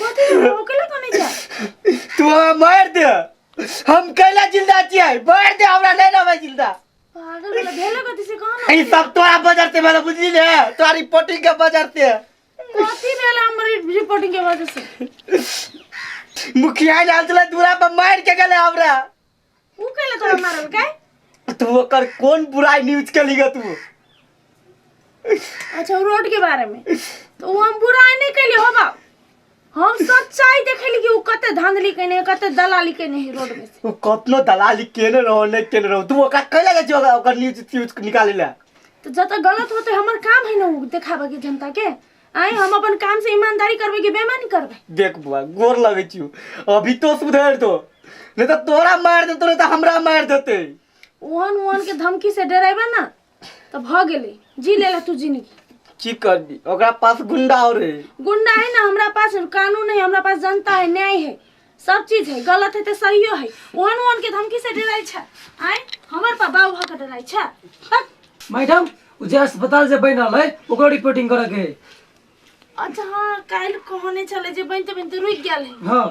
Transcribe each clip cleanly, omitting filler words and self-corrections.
कथी हो केला कोनी जा तू मार दे हम कैला जिंदा छियै मार दे हमरा नहीं ना जिंदा पागल वाला भेले कथी से कहना ई सब तोरा बाजार से वाला बुझली ने तोरा रिपोर्टिंग के बाजार से कथी भेले हमर रिपोर्टिंग के वजह से मुखिया डाल चला दूरा पर मार के गेले हमरा ऊ केला तोरा मारल काय तू ओकर कौन बुराई न्यूज के लिगा तू अच्छा रोड के बारे में तो हम बुराई नहीं कैले होबा हम सच्चाई देखली कि ऊ कते धांधली कने कते दलाली कने है रोड में से तू कतनो दलाली केने रहो नहीं केने रहो तू ओकर कैला के जोगा ओकर न्यूज निकालेला तो जत गलत होते हमर काम है ना देखाबे के जनता के आई हम अपन काम से ईमानदारी करबे कि बेईमानी करबे देख बुआ गोर लगे छी अभी तो सुधर दो नहीं तो तोरा मार देतो नहीं तो हमरा मार देते ओहन के धमकी से डराइबा ना तो भ गेले जी लेला तू जिंदगी की कर दी ओकरा पास गुंडा और है गुंडा है ना हमरा पास कानून है हमरा पास जनता है न्याय है सब चीज है गलत है तो सही है ओहन के धमकी से डराई छ आई हमर पा बाबू भा के डराई छ मैडम उ जे अस्पताल से बनल है ओकर रिपोर्टिंग करे के अच्छा हां काल कहने चले जे बनते रुक गेल है हां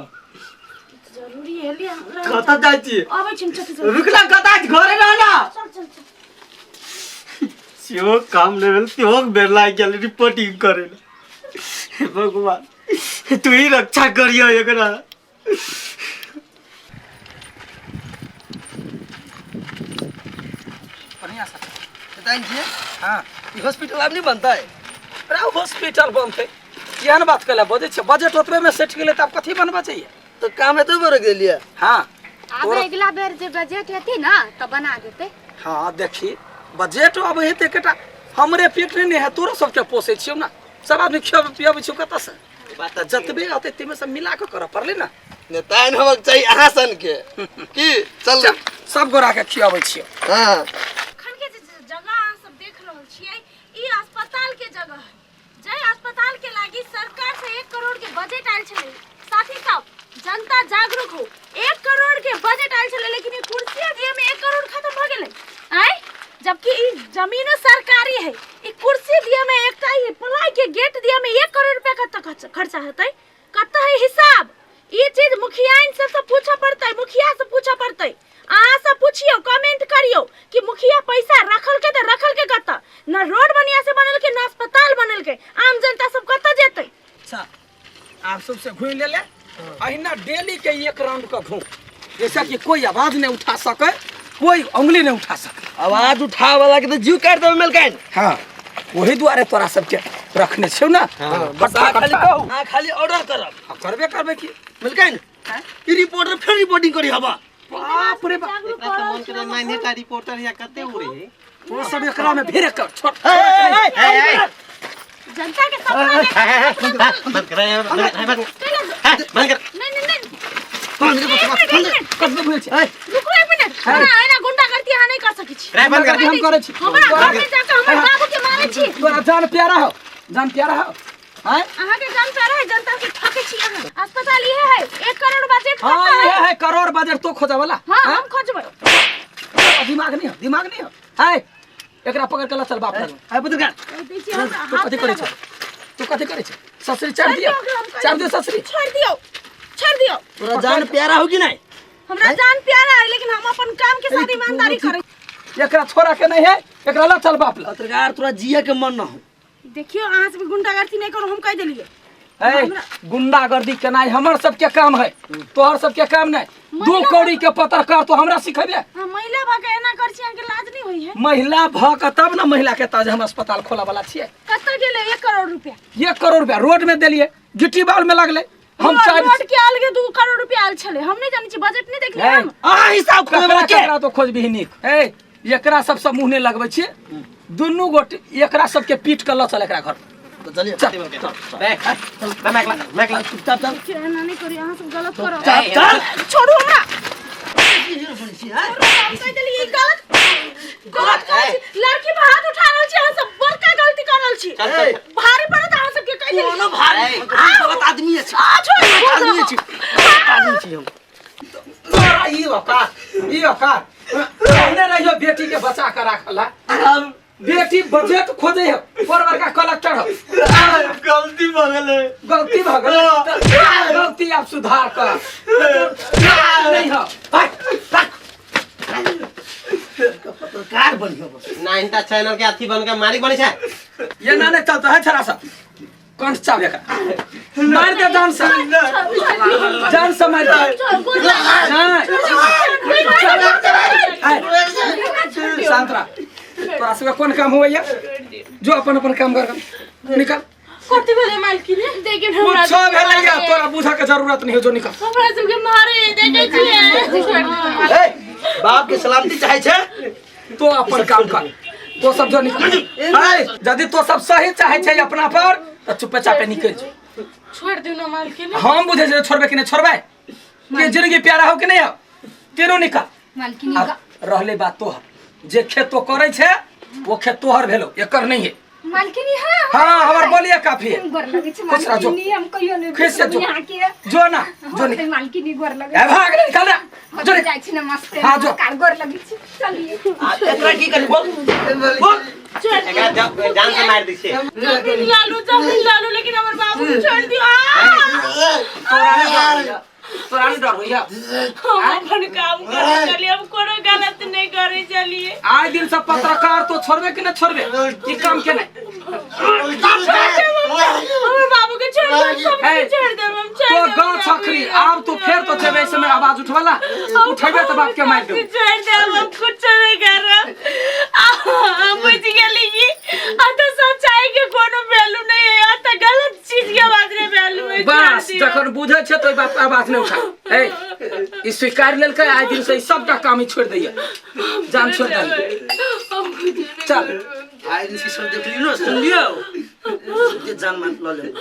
जरूरी है ले हमरा कता जाई छी आबै छिम चल रुकला कता घरे रहना चल चल सियो काम लेवल त्यो बेर लाग गेल रिपोर्टिंग करे भगवान तू ही रक्षा करियो एकरा बढ़िया सर बताएं जी हां ई हॉस्पिटल अब नहीं बनता है अरे हॉस्पिटल बनते केहन बात कला बजे छ बजट ओतबे में सेट गेले त अब कथि बनबा चाहिए तो काम है तो बर गेलिए हां अब अगला बेर जे बजट हेती ना तो बना देते हां देखी बजट अब हेते केटा हमरे पेट नहीं है तोरा सबके पोसे छियो ना सब आदमी खियाब पियाब छियो कत से बात जतबे आते तिमे सब मिला के कर परले ना नेताइन होबक चाहिए अहाँ सन के की चल सब गोरा के खियाबै छियो हां खन के जगह अहाँ सब देख रहल छियै ई अस्पताल के जगह है जय अस्पताल के लागी सरकार से 1 करोड़ के बजट आयल छले साथी सब जनता जागरूक हो 1 करोड़ के बजट आयल छले लेकिन ई कुर्सी दिए में 1 करोड़ खत्म भ गेलै आय जबकि ई जमीन सरकारी है ई कुर्सी दिए में एकटा ई पलाई के गेट दिए में 1 करोड़ रुपया कत खर्चा हेतै कत है हिसाब ई चीज मुखियाइन से पूछा पड़तै मुखिया से पूछा पड़तै अहाँ सब पूछियो कमेंट करियो कि मुखिया पैसा रखल के कत न रोड बढ़िया से बनल के न अस्पताल बनल के आम जनता सब कत जेतै अच्छा आप सबसे घूम ले ले अहिना डेली के 1 राउंड का घूम जैसा कि कोई आवाज नहीं उठा सके कोई उंगली नहीं उठा सके आवाज उठा वाला के तो जीव काट देबे मिलकैन हां वही द्वारे तोरा सबके रखने छौ ना बस खाली कहू हां खाली ऑर्डर करब करबे की मिलकैन ई रिपोर्टर फिर रिपोर्टिंग करी हबा बाप रे बाप एकरा त मन करे माने का रिपोर्टर या कते उरे वो सब एकरा में भेरे कर छोड़ जनता के सब बंद कर बंद कर नहीं कब बोले छी रुको 1 मिनट ना गुंडा करती है नहीं कर सकी छी बंद कर हम करे छी हमरा घर में जाके हमर बाबू के मारे छी तोरा जान प्यारा हो हैं अहाँ के जान प्यारा है जनता के ठके छी अहाँ अस्पताल ये है 1 करोड़ बजट हां ये है करोड़ बजट तो खोजा वाला हां हम खोजबै दिमाग नहीं हो है एकरा पकड़ के ला चल बाप लग है पत्रकार तू कथि करे छ ससुरी चार दियो ससुरी छोड़ दियो तोरा जान प्यारा हो कि नहीं हमरा जान प्यारा है लेकिन हम अपन काम के साथ ईमानदारी करै एकरा छोरा के नहीं है एकरा ला चल बाप लग पत्रकार तोरा जिया के मन न हो देखियो अहाँ सब गुंडागर्दी नहीं करो हम कह देलिए ए गुंडागर्दी केनाई हमर सबके काम है तोहर सबके काम नहीं 2 कौड़ी के पत्रकार तो हमरा सिखेबे हां महिला भा के एना कर छी अहाँ के लाज नहीं होई है महिला भ के तब ना महिला के ताज हम अस्पताल खोला वाला छिए कत गेले 1 करोड़ रुपया 1 करोड़ रुपया रोड में देलिए गिट्टी बाल में लगले हम रोड के अलगे 2 करोड़ रुपया आल छले हम नहीं जानि छी बजट नहीं देखलिए हम आ हिसाब करे वाला के एकरा तो खोजबी निक ए एकरा सब मुंह ने लगबै छिए दुन्नु गोटे एकरा सबके पीट के ल चल एकरा घर तो चलिए चल मैक ला चुपचाप चल केना नहीं करी अहाँ सब गलत करो चल छोड़ू हमरा हम कह देलिए गलत लड़की पे हाथ उठा रहल छी अहाँ सब बड़का गलती कर रहल छी भारी पड़त अहाँ सब के कह देलिए कोनो भारी गलत आदमी है आदमी छी हम तोरा ई औकात कहने रहियो बेटी के बचा के राखला बेटी बजट खोजे है पर बड़का कलेक्टर हो गलती भ गेलै गलती भ गेलै सुधार कर नहीं हो भाई पत्रकार बनियो बस ना इनका चैनल के अथी बन के मालिक बने छे ये ना चलता है छरा सा कंठ चावे का मार दे जान से मार दे नहीं शांत रह तोरा से कौन काम हुआ या जो अपन अपन काम कर निकल कथि भेले मालकिन देखिन हमरा कुछ भेलै या तोरा बुझा के जरूरत नहीं हो जो निकल हमरा सब के मारे देखे छिए ए बाप के सलामती चाहे छे तो अपन काम कर तो सब जो निकल यदि तो सब सही चाहे छे अपना पर तो चुपे चापे निकल जो छोड़ दियो ना मालकिन हम बुझे जे छोड़बे कि नहीं छोड़बे ये जिंदगी प्यारा हो कि नहीं हो तीनों निकल मालकिन अब रहले बात तोहर जे खेत तो करे छे वो खेत तोहर भेलो एकर नहीं है मालकिन हां हाँ हमार बोलिए काफी है गोर लगे छ खुश रह जो मालकिन हम कहियो नहीं खुश से जो यहाँ के जो ना जो निकल मालकिन गोर लगे ए भाग रे निकल रे जो जाय छी नमस्ते हाँ, जो। कार गोर लगे छी चलिए एकरा की करी बोल बोल एकरा जान से मार दी छे जमीन लालू लेकिन हमर बाबू को छोड़ दियो तोरा नहीं डर होइया हम अपन काम करे चलिए हम कोनो गलत नहीं करे चलिए आज दिन सब पत्रकार तो छोड़बे कि नहीं छोड़बे ई काम के नहीं हमर बाबू के छोड़ दो सब छोड़ दे हम तो छोड़ गांव छखरी अब तो फिर तो छबे ऐसे में आवाज उठवाला उठेबे तो बाप के मार दो छोड़ दे हम कुछ नहीं कर रहा बुझ गेली की तो सच्चाई के कोनो वैल्यू नहीं है तो गलत चीज के बात रे वैल्यू है बस जखन बुझे छे तो बाप आवाज नहीं उठा ए ई स्वीकार लेल के आज दिन से सब का काम ही छोड़ दैया जान छोड़ दे चल आई इसकी सब देख लियो सुन लियो ये जान मान लो ले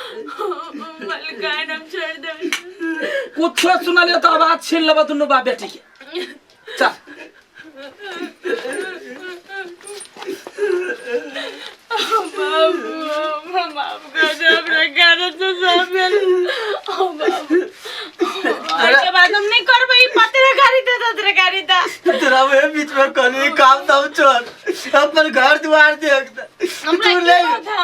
मलकान हम छोड़ दे कुछ सुना ले तो आवाज छीन लेबा दुनु बाप बेटी के चल बाबू का जब रखा तो सब के बाद हम नहीं करबे ई पत्रकारिता तेरा वे बीच में कनी काम तब छोड़ अपन घर द्वार देख हमरा तू की ले था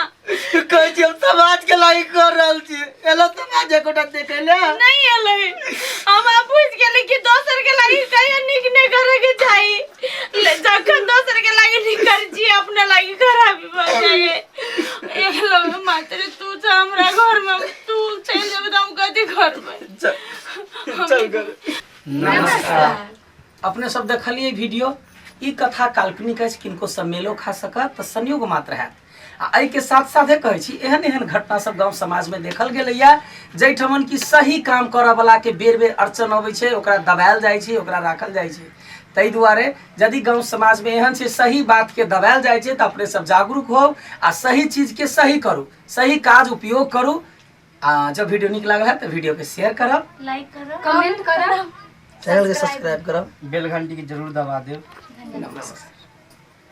कहै छी हम समाज के लायक कर रहल छी एलो समाज एकोटा देखले नहीं एले हम पूछ गेले कि दोसर के लागी कहियो निक नहीं करे के चाही जखन दोसर के लागी निक कर छी अपना लागी खराबी भ जाए एलो मात्र तू छ हमरा घर में तू चल जेबे त हम कथि करबै चल कर नमस्कार अपने सब देखलिए वीडियो ई कथा काल्पनिक है किनको सब मेलो खा सकत तो संयोग मात्र है आई के साथ साथे कहै छी एहन एहन घटना सब गांव समाज में देखल गेलैया जैठमन की सही काम करऽ वाला के बेर बेर अड़चन अबै छै ओकरा दबायल जाइ छै ओकरा राखल जाइ छै तै दुआरे यदि गांव समाज में एहन छै सही बात के दबायल जाइ छै त अपने सब जागरूक हो आ सही चीज के सही करू सही काज उपयोग करू जब वीडियो नीक लागल है तो वीडियो के शेयर करब लाइक करो कमेंट करब चैनल के सब्सक्राइब करब बेल घंटी की जरूर दबा दे नमस्कार।